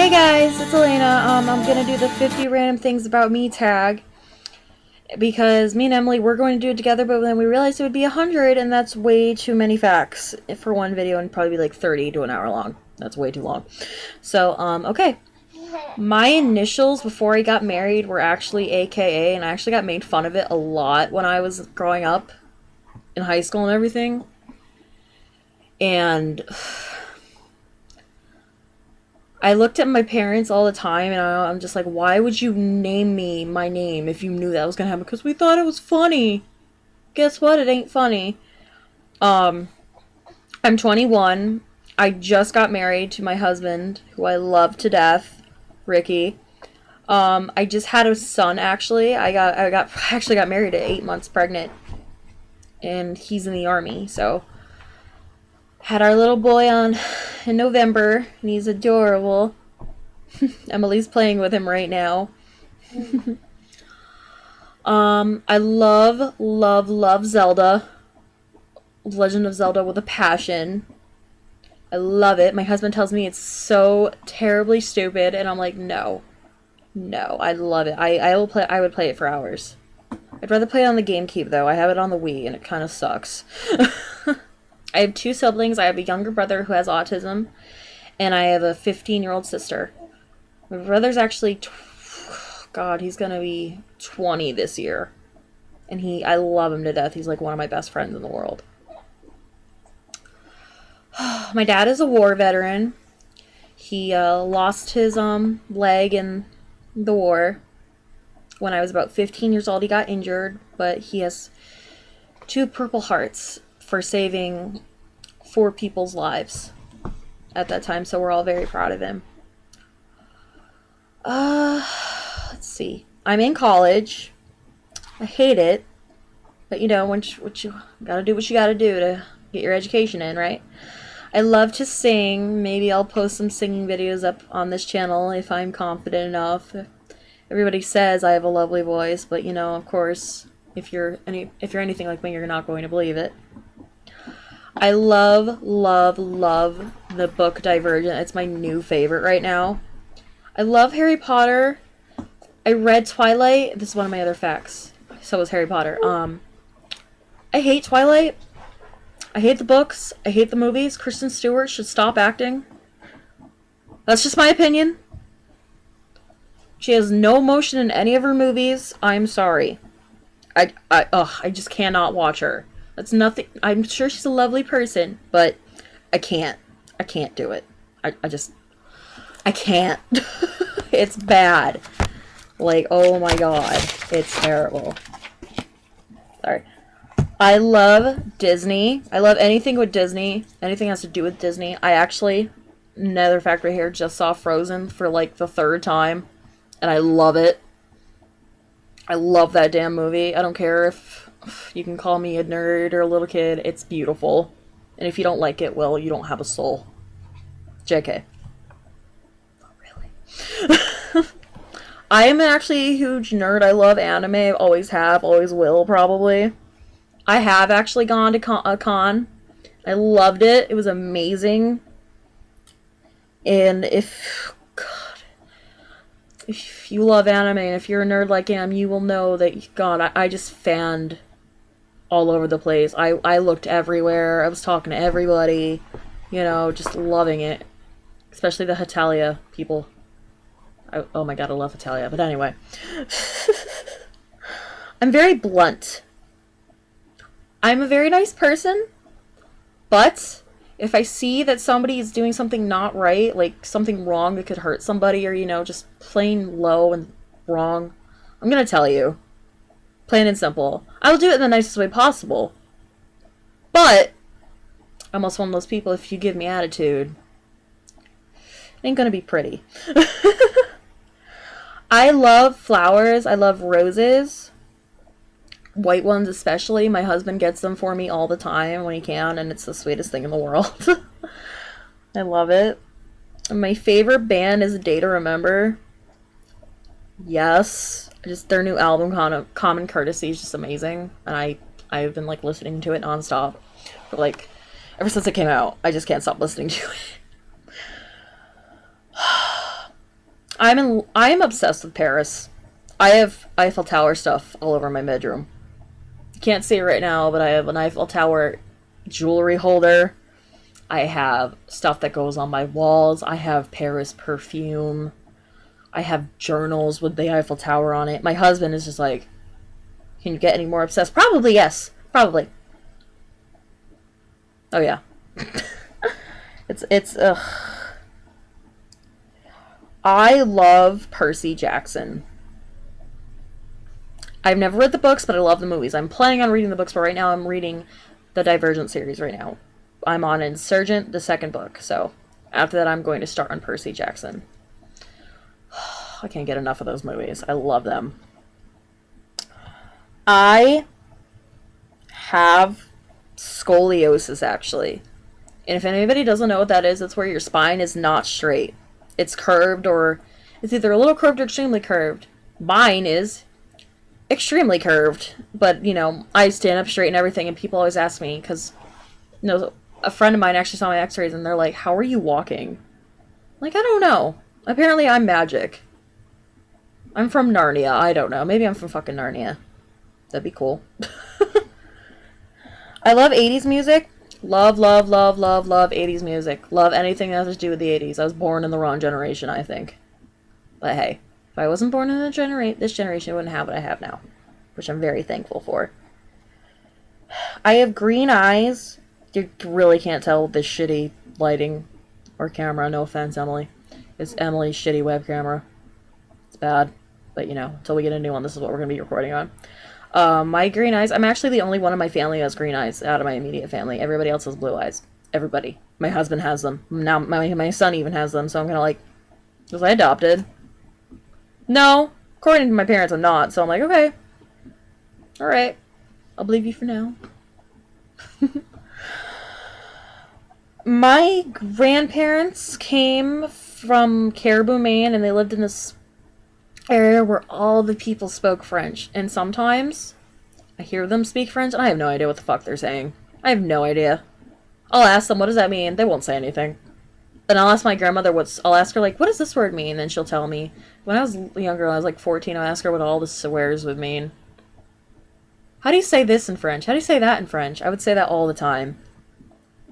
Hey guys, it's Elena. I'm gonna do the 50 random things about me tag because me and Emily were going to do it together, but then we realized it would be 100, and that's way too many facts for one video, and probably be like 30 to an hour long. That's way too long. So, okay. My initials before I got married were actually AKA, and I actually got made fun of it a lot when I was growing up in high school and everything. And I looked at my parents all the time, and I'm just like, why would you name me my name if you knew that was gonna happen? Because we thought it was funny. Guess what? It ain't funny. Um, I'm 21. I just got married to my husband, who I love to death, Ricky. I just had a son. Actually, I actually got married at 8 months pregnant, and he's in the army. So had our little boy on in November, and he's adorable. Emily's playing with him right now. I love Zelda. Legend of Zelda with a passion. I love it. My husband tells me it's so terribly stupid, and I'm like, no. No, I love it. I would play it for hours. I'd rather play it on the GameCube though. I have it on the Wii and it kind of sucks. I have two siblings. I have a younger brother who has autism, and I have a 15-year-old sister. My brother's actually, God, he's gonna be 20 this year, and I love him to death. He's like one of my best friends in the world. My dad is a war veteran. He lost his leg in the war. When I was about 15 years old, he got injured, but he has two Purple Hearts for saving 4 people's lives at that time, so we're all very proud of him. Let's see. I'm in college. I hate it, but you know, what you gotta do what you gotta do to get your education in, right? I love to sing. Maybe I'll post some singing videos up on this channel if I'm confident enough. Everybody says I have a lovely voice, but you know, of course, if you're anything like me, you're not going to believe it. I love the book Divergent. It's my new favorite right now. I love Harry Potter. I read Twilight. This is one of my other facts. So is Harry Potter. I hate Twilight. I hate the books. I hate the movies. Kristen Stewart should stop acting. That's just my opinion. She has no emotion in any of her movies. I'm sorry. I just cannot watch her. That's nothing. I'm sure she's a lovely person, but I can't do it. I can't. It's bad. Like, oh my god. It's terrible. Sorry. I love Disney. I love anything with Disney. Anything has to do with Disney. I actually, another fact right here, just saw Frozen for like the 3rd time. And I love it. I love that damn movie. I don't care if you can call me a nerd or a little kid. It's beautiful. And if you don't like it, well, you don't have a soul. JK. Not really. I am actually a huge nerd. I love anime. I always have. Always will, probably. I have actually gone to a con. I loved it. It was amazing. And if you love anime, and if you're a nerd like I am, you will know that, God, I just fanned all over the place. I looked everywhere. I was talking to everybody. You know, just loving it. Especially the Hetalia people. Oh my god, I love Hetalia. But anyway. I'm very blunt. I'm a very nice person, but if I see that somebody is doing something not right, like something wrong that could hurt somebody, or, you know, just plain low and wrong, I'm gonna tell you. Plain and simple. I'll do it in the nicest way possible. But I'm also one of those people, if you give me attitude, it ain't gonna be pretty. I love flowers. I love roses. White ones especially. My husband gets them for me all the time when he can, and it's the sweetest thing in the world. I love it. And my favorite band is A Day to Remember. Yes. Just their new album, Common Courtesy, is just amazing. And I've been like listening to it nonstop for like ever since it came out. I just can't stop listening to it. I'm obsessed with Paris. I have Eiffel Tower stuff all over my bedroom. You can't see it right now, but I have an Eiffel Tower jewelry holder. I have stuff that goes on my walls. I have Paris perfume. I have journals with the Eiffel Tower on it. My husband is just like, can you get any more obsessed? Probably, yes. Probably. Oh, yeah. Ugh. I love Percy Jackson. I've never read the books, but I love the movies. I'm planning on reading the books, but right now I'm reading the Divergent series right now. I'm on Insurgent, the second book, so after that I'm going to start on Percy Jackson. I can't get enough of those movies. I love them. I have scoliosis, actually. And if anybody doesn't know what that is, it's where your spine is not straight. It's curved, or it's either a little curved or extremely curved. Mine is extremely curved, but, you know, I stand up straight and everything, and people always ask me, because, you know, a friend of mine actually saw my x-rays, and they're like, how are you walking? Like, I don't know. Apparently I'm magic. I'm from Narnia. I don't know. Maybe I'm from fucking Narnia. That'd be cool. I love 80s music. Love, love, love, love, love 80s music. Love anything that has to do with the 80s. I was born in the wrong generation, I think. But hey, if I wasn't born in this generation, I wouldn't have what I have now. Which I'm very thankful for. I have green eyes. You really can't tell with this shitty lighting or camera. No offense, Emily. It's Emily's shitty web camera. It's bad. But, you know, until we get a new one, this is what we're going to be recording on. My green eyes, I'm actually the only one in my family who has green eyes out of my immediate family. Everybody else has blue eyes. Everybody. My husband has them. Now my son even has them, so I'm kind of like, was I adopted? No. According to my parents, I'm not, so I'm like, okay. Alright. I'll believe you for now. My grandparents came from Caribou, Maine, and they lived in this area where all the people spoke French. And sometimes I hear them speak French, and I have no idea what the fuck they're saying. I have no idea. I'll ask them, what does that mean? They won't say anything. Then I'll ask my grandmother, I'll ask her, like, what does this word mean? And she'll tell me. When I was younger, I was like 14, I'll ask her what all the swears would mean. How do you say this in French? How do you say that in French? I would say that all the time.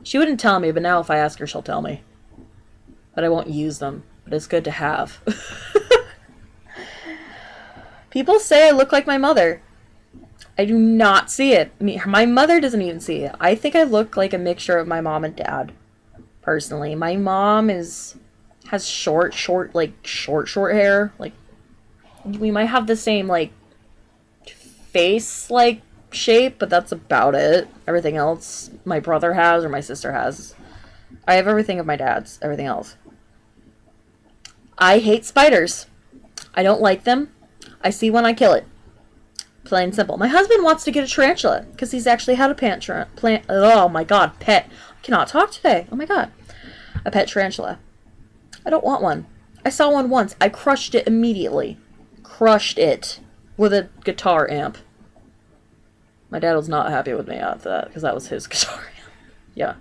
She wouldn't tell me, but now if I ask her, she'll tell me. But I won't use them. But it's good to have. People say I look like my mother. I do not see it. My mother doesn't even see it. I think I look like a mixture of my mom and dad. Personally. My mom has short hair. Like, we might have the same, like, face, like, shape, but that's about it. Everything else my brother has or my sister has. I have everything of my dad's. Everything else. I hate spiders. I don't like them. I see one, I kill it. Plain and simple. My husband wants to get a tarantula because he's actually had a pet. Oh my god, pet. I cannot talk today. Oh my god. A pet tarantula. I don't want one. I saw one once. I crushed it immediately. Crushed it with a guitar amp. My dad was not happy with me after that because that was his guitar amp. Yeah.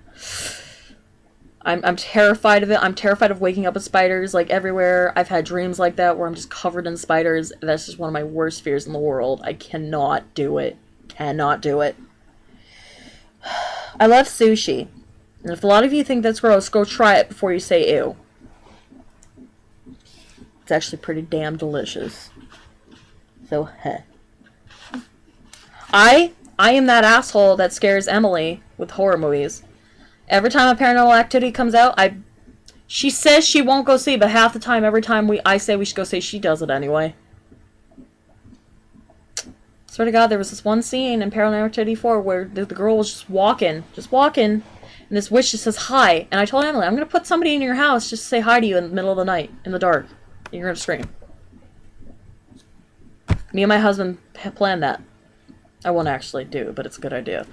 I'm terrified of it. I'm terrified of waking up with spiders, like, everywhere. I've had dreams like that where I'm just covered in spiders. That's just one of my worst fears in the world. I cannot do it. Cannot do it. I love sushi. And if a lot of you think that's gross, go try it before you say ew. It's actually pretty damn delicious. So, heh. I am that asshole that scares Emily with horror movies. Every time a Paranormal Activity comes out, she says she won't go see, but half the time, every time I say we should go see, she does it anyway. Swear to God, there was this one scene in Paranormal Activity 4 where the girl was just walking, and this witch just says hi. And I told Emily, I'm going to put somebody in your house just to say hi to you in the middle of the night, in the dark. You're going to scream. Me and my husband planned that. I won't actually do it, but it's a good idea.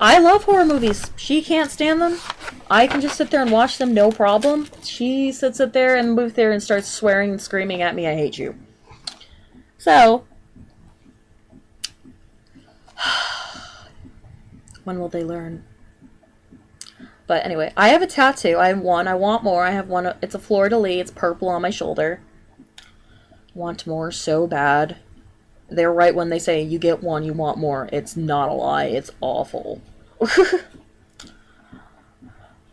I love horror movies. She can't stand them. I can just sit there and watch them, no problem. She sits there in the booth there and starts swearing and screaming at me, I hate you. So, when will they learn? But anyway, I have a tattoo. I have one. I want more. I have one. It's a fleur-de-lis. It's purple on my shoulder. Want more so bad. They're right when they say you get one, you want more. It's not a lie. It's awful.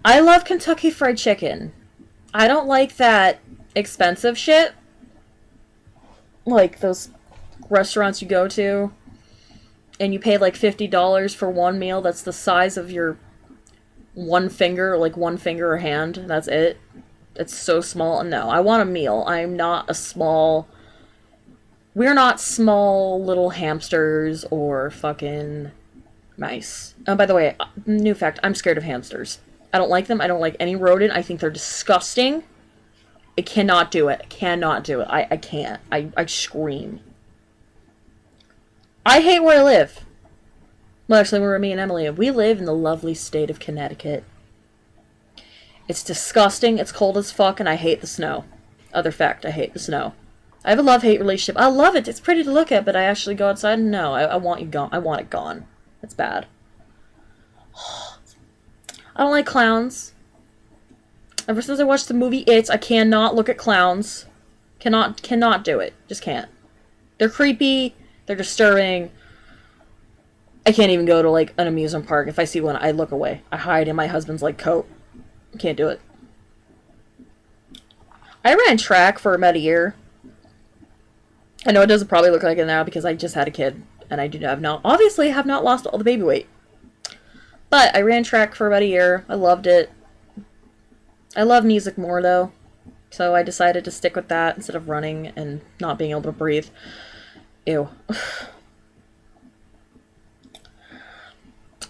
I love Kentucky Fried Chicken. I don't like that expensive shit. Like those restaurants you go to and you pay like $50 for one meal that's the size of your one finger, like one finger or hand. That's it. It's so small. No, I want a meal. I'm not a small... We're not small little hamsters or fucking mice. By the way, new fact, I'm scared of hamsters. I don't like them. I don't like any rodent. I think they're disgusting. I cannot do it. I cannot do it. I can't. I scream. I hate where I live. Well, actually, where me and Emily live. We live in the lovely state of Connecticut. It's disgusting. It's cold as fuck, and I hate the snow. Other fact, I hate the snow. I have a love-hate relationship. I love it. It's pretty to look at, but I actually go outside and no, I want you gone. I want it gone. It's bad. I don't like clowns. Ever since I watched the movie It, I cannot look at clowns. Cannot do it. Just can't. They're creepy. They're disturbing. I can't even go to, like, an amusement park. If I see one, I look away. I hide in my husband's, like, coat. Can't do it. I ran track for about a year. I know it doesn't probably look like it now because I just had a kid and I obviously have not lost all the baby weight. But I ran track for about a year. I loved it. I love music more though. So I decided to stick with that instead of running and not being able to breathe. Ew.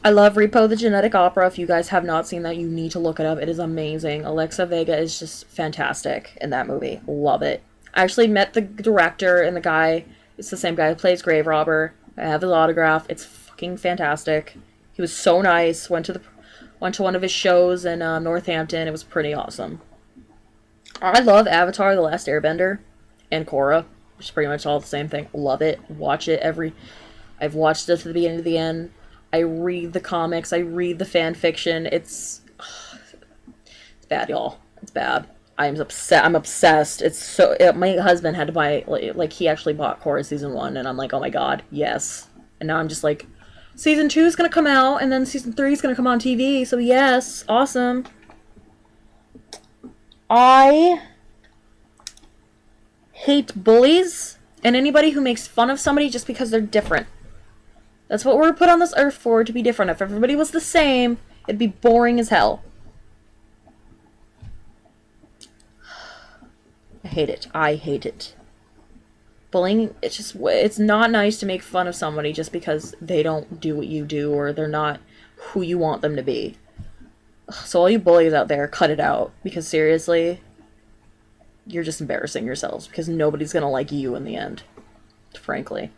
I love Repo the Genetic Opera. If you guys have not seen that, you need to look it up. It is amazing. Alexa Vega is just fantastic in that movie. Love it. I actually met the director and the guy. It's the same guy who plays Grave Robber. I have his autograph. It's fucking fantastic. He was so nice. Went to one of his shows in Northampton. It was pretty awesome. I love Avatar: The Last Airbender and Korra, which is pretty much all the same thing. Love it. Watch it I've watched it to the beginning to the end. I read the comics. I read the fan fiction. It's bad, y'all. It's bad. I'm obsessed. It's so... my husband had to buy... Like, he actually bought Korra Season 1, and I'm like, oh my god, yes. And now I'm just like, Season 2 is gonna come out, and then Season 3 is gonna come on TV, so yes, awesome. I hate bullies, and anybody who makes fun of somebody just because they're different. That's what we're put on this earth for, to be different. If everybody was the same, it'd be boring as hell. I hate it. I hate it. Bullying, it's not nice to make fun of somebody just because they don't do what you do or they're not who you want them to be. So all you bullies out there, cut it out. Because seriously, you're just embarrassing yourselves because nobody's gonna like you in the end. Frankly.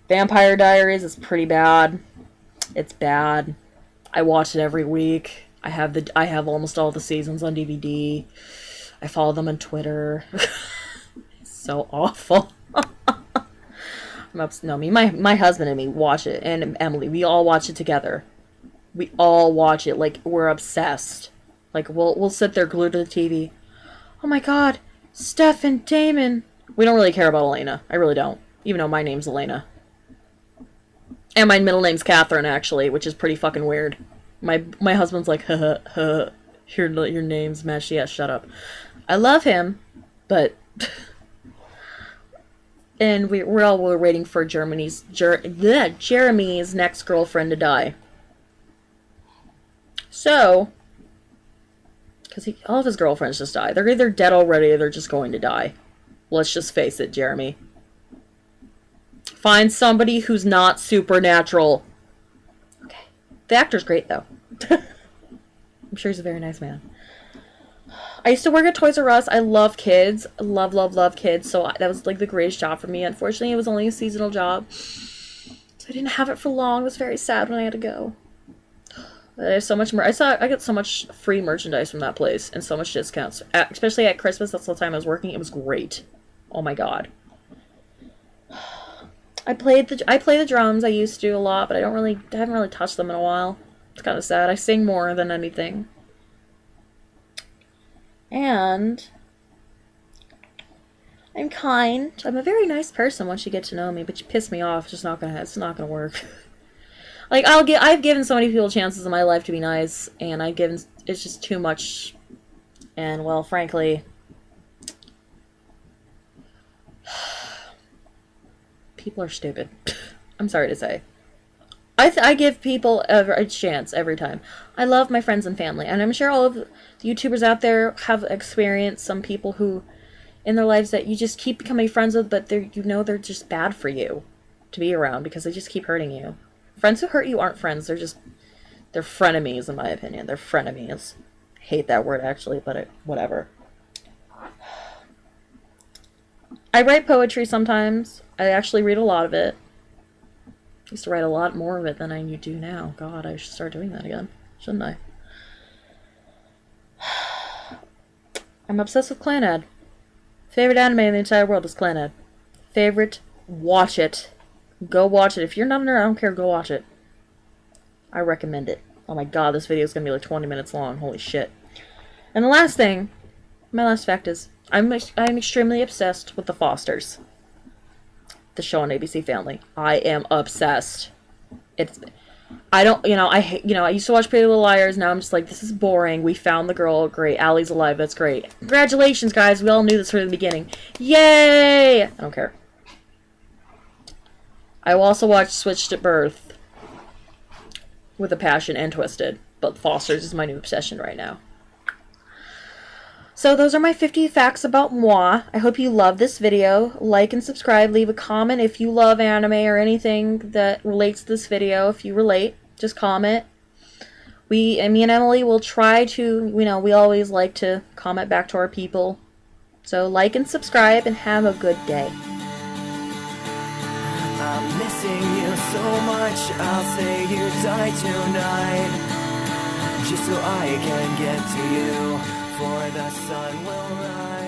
Vampire Diaries is pretty bad. It's bad. I watch it every week. I have almost all the seasons on DVD. I follow them on Twitter. It's so awful. My husband and me watch it, and Emily, we all watch it together. We all watch it like we're obsessed. Like we'll sit there glued to the TV. Oh my god, Steph and Damon. We don't really care about Elena. I really don't. Even though my name's Elena. And my middle name's Catherine, actually, which is pretty fucking weird. My husband's like, your name's match. Yeah, shut up. I love him, but... and we're waiting for Jeremy's next girlfriend to die. So... because all of his girlfriends just die. They're either dead already or they're just going to die. Let's just face it, Jeremy. Find somebody who's not supernatural. Okay. The actor's great, though. I'm sure he's a very nice man. I used to work at Toys R Us. I love kids. I love, love, love kids. So that was, like, the greatest job for me. Unfortunately, it was only a seasonal job. So I didn't have it for long. It was very sad when I had to go. There's so much more. I got so much free merchandise from that place. And so much discounts. Especially at Christmas. That's the time I was working. It was great. Oh, my God. I play the drums. I used to a lot, but I haven't really touched them in a while. It's kind of sad. I sing more than anything. And I'm kind. I'm a very nice person once you get to know me, but you piss me off. It's not gonna work. Like I've given so many people chances in my life to be nice, and it's just too much. And well, frankly, people are stupid. I'm sorry to say. I give people a chance every time. I love my friends and family, and I'm sure all of the YouTubers out there have experienced some people who, in their lives, that you just keep becoming friends with, but they're just bad for you to be around because they just keep hurting you. Friends who hurt you aren't friends. They're frenemies, in my opinion. They're frenemies. I hate that word, actually, but whatever. I write poetry sometimes. I actually read a lot of it. I used to write a lot more of it than I do now. God, I should start doing that again. Shouldn't I? I'm obsessed with Clannad. Favorite anime in the entire world is Clannad. Favorite, watch it. Go watch it. If you're not a nerd, I don't care, go watch it. I recommend it. Oh my god, this video is going to be like 20 minutes long. Holy shit. And the last thing, my last fact is, I'm extremely obsessed with The Fosters. The show on ABC Family. I am obsessed. I used to watch Pretty Little Liars, now I'm just like, this is boring. We found the girl, great. Allie's alive, that's great. Congratulations, guys, we all knew this from the beginning. Yay! I don't care. I will also watch Switched at Birth with a passion and Twisted, but Fosters is my new obsession right now. So those are my 50 facts about moi. I hope you love this video. Like and subscribe. Leave a comment if you love anime or anything that relates to this video. If you relate, just comment. Me and Emily will try to, we always like to comment back to our people. So like and subscribe and have a good day. I'm missing you so much, I'll say you die tonight, just so I can get to you, for the sun will rise.